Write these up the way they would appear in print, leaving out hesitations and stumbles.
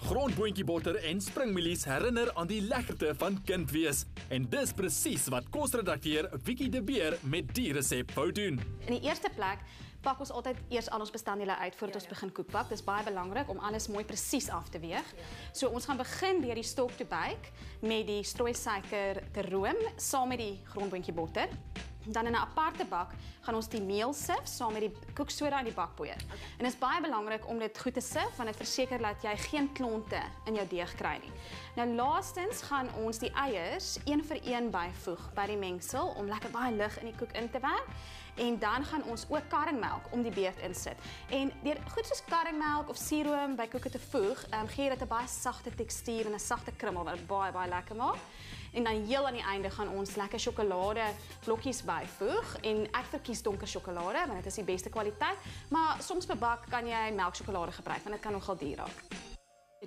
Grondboontjiebotter en springmielies herinner aan die lekkerte van kind wees. En dis presies wat kosredakteur Vicky de Beer met die resep wou doen. In die eerste plek pak ons altyd eers al ons bestanddele uit voordat ons begin koekbak. Dis baie belangrik om alles mooi presies af te weeg. So ons gaan begin deur die stok te bake met die strooisuiker te room saam met die grondboontjiebotter. Dan in 'n aparte bak gaan ons die meel sif saam met die koeksoda en die bakpoeier. En dit is baie belangrik om dit goed te sif want dit verseker dat jy geen klonte in jou deeg kry nie. Nou laastens gaan ons die eiers een vir een byvoeg by die mengsel om lekker baie lig in die koek in te werk. En dan gaan ons ook karringmelk om die beurt insit. En deur goed soos karringmelk of suuroom by koeke te voeg, gee jy dit 'n baie sagte tekstuur en 'n sagte krummel wat dit baie lekker maak. En dan heel aan die einde gaan ons lekker sjokolade blokkies byvoeg en ek verkies donker sjokolade want dit is die beste kwaliteit, maar soms vir bak kan jy melksjokolade gebruik want dit kan nogal duur raak.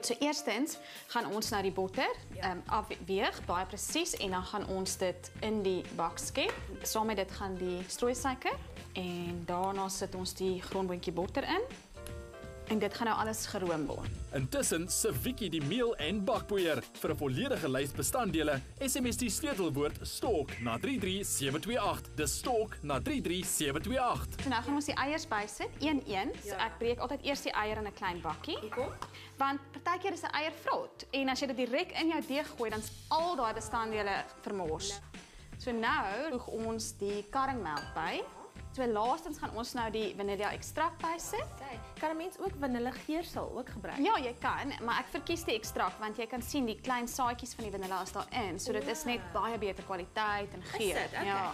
So eerstens gaan ons nou die botter afweeg, baie presies, en dan gaan ons dit in die bak skep. Saam met dit gaan die strooisuiker en daarna sit ons die grondboontjiebotter in. En dit gaan nou alles geroom word. Intussen sif Vicky die meel en bakpoeier. Vir 'n volledige lys bestanddele, SMS die sleutelwoord STOK na 33728. Dis STOK na 33728. So nou gaan ons die eiers bysit, 1-1. So ek breek altyd eers die eier in 'n klein bakkie. Want partykeer is 'n eier vrot en as jy dit direk in jou deeg gooi, dan is al daai bestanddele vermors. So nou voeg ons die karringmelk by. So laastens gaan ons nou die vanilla ekstrakt bysit. Kan 'n mens ook vanillegeursel ook gebruik? Ja, jy kan, maar ek verkies die ekstrakt want jy kan sien die klein saadjies van die vanilla is daarin. So dit is net baie beter kwaliteit en geur. Is dit? Okay. Ja.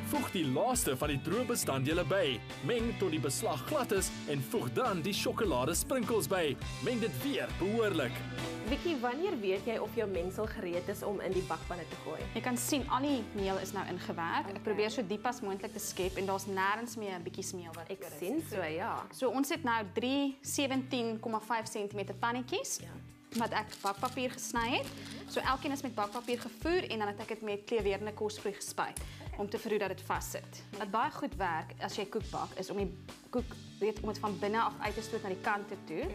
Voeg die laaste van die droë bestanddele by. Meng tot die beslag glad is en voeg dan die sjokoladesprinkels by. Meng dit weer behoorlik. Vicky, wanneer weet jy of jou mengsel gereed is om in die bakpanne te gooi? Jy kan sien al die meel is nou ingewerk. Ek probeer so diep as moontlik te skep en daar's nêrens meer 'n bietjie smeel wat Ek sien so, ja. So ons het nou 3 17,5 cm pannetjies wat ek bakpapier gesny het. So elkeen is met bakpapier gevoer en dan het ek dit met kleurwerende kosvloei gespuit om te verhoed dat dit vassit. Wat baie goed werk as jy koek bak is om die koek om dit van binne af uit te stoot na die kante toe,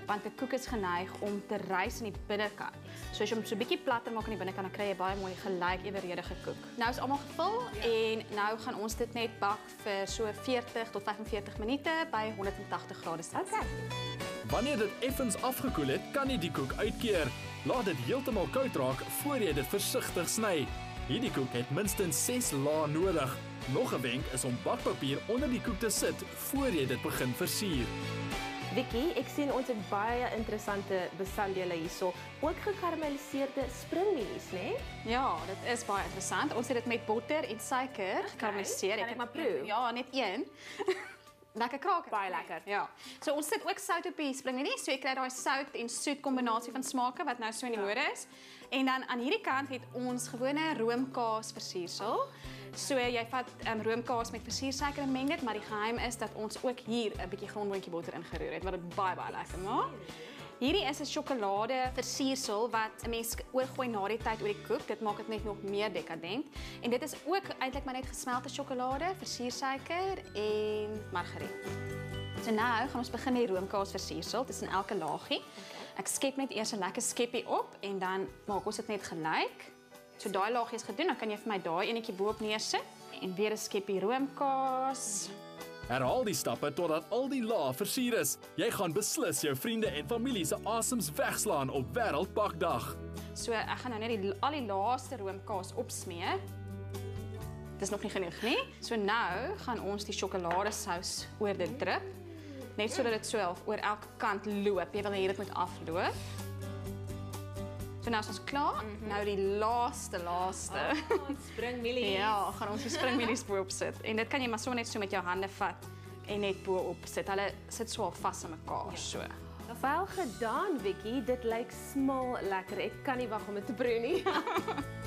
want 'n koek is geneig om te rys in die binnekant. So as jy hom so 'n bietjie platter maak aan die binnekant, dan kry jy baie mooi gelyk eweredige koek. Nou is almal gevul en nou gaan ons dit net bak vir so 40 tot 45 minute by 180 grade Celsius. Okay. Wanneer dit effens afgekoel het, kan jy die koek uitkeer. Laat dit heeltemal koud raak voor jy dit versigtig sny. Hierdie koek het minstens 6 lae nodig. Nog 'n wenk is om bakpapier onder die koek te sit voor jy dit begin versier. Vicky, ek sien ons het baie interessante bestanddele hierso. Ook gekarameliseerde springmielies, né? Ja, dit is baie interessant. Ons het dit met botter en suiker gekarameliseer. Kan ek maar proe? Ja, net een. Lekker kraak. Baie lekker. Ja. So ons sit ook sout op die springmielies, so jy kry daai sout en soet kombinasie van smake wat nou so in die mode is. En dan aan hierdie kant het ons gewone roomkaas versiersel. So jy vat roomkaas met versiersuiker en meng dit, maar die geheim is dat ons ook hier 'n bietjie grondboontjiebotter ingeroer het wat dit baie lekker maak. Hierdie is 'n sjokolade versiersel wat 'n mens oorgooi na die tyd oor die koek. Dit maak dit net nog meer dekadent. En dit is ook eintlik maar net gesmelte sjokolade, versiersuiker en margarien. So nou gaan ons begin met die roomkaas versiersel tussen elke laagie. Ek skep net eers 'n lekker skeppie op en dan maak ons dit net gelyk. So daai laagie is gedoen, dan kan jy vir my daai enetjie bo-op neersit en weer 'n skeppie roomkaas. Herhaal die stappe totdat al die lae versier is. Jy gaan beslis jou vriende en familie se asems wegslaan op Wêreldbakdag. So ek gaan nou net al die laaste roomkaas opsmeer. Dis nog nie genoeg nie. So nou gaan ons die sjokoladesous oor dit drup. Net sodat dit so oor elke kant loop. Jy wil hê dit moet afloop. So nou is ons klaar. Nou die laaste. Springmielies. Ja, gaan ons die springmielies bo-op sit. En dit kan jy maar so net so met jou hande vat en net bo-op sit. Hulle sit so al vas aan mekaar so. Wel gedaan, Vicky. Dit lyk smal lekker. Ek kan nie wag om dit te proe nie.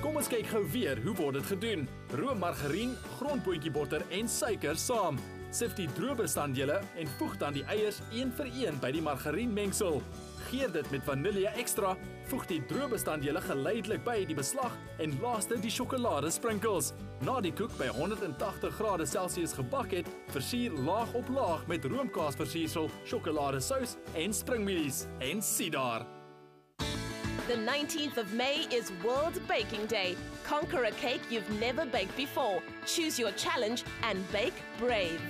Kom ons kyk gou weer hoe word dit gedoen. Room margarien, grondboontjiebotter en suiker saam. Sif die droë bestanddele en voeg dan die eiers een vir een by die margarienmengsel. Geur dit met vanille ekstra, voeg die droë bestanddele geleidelik by die beslag en laaste die sjokoladesprinkels. Na die koek by 180°C gebak het, versier laag op laag met roomkaasversiersel, sjokoladesous en springmielies en sien daar. The 19th of May is World Baking Day. Conquer a cake you've never baked before. Choose your challenge and bake brave.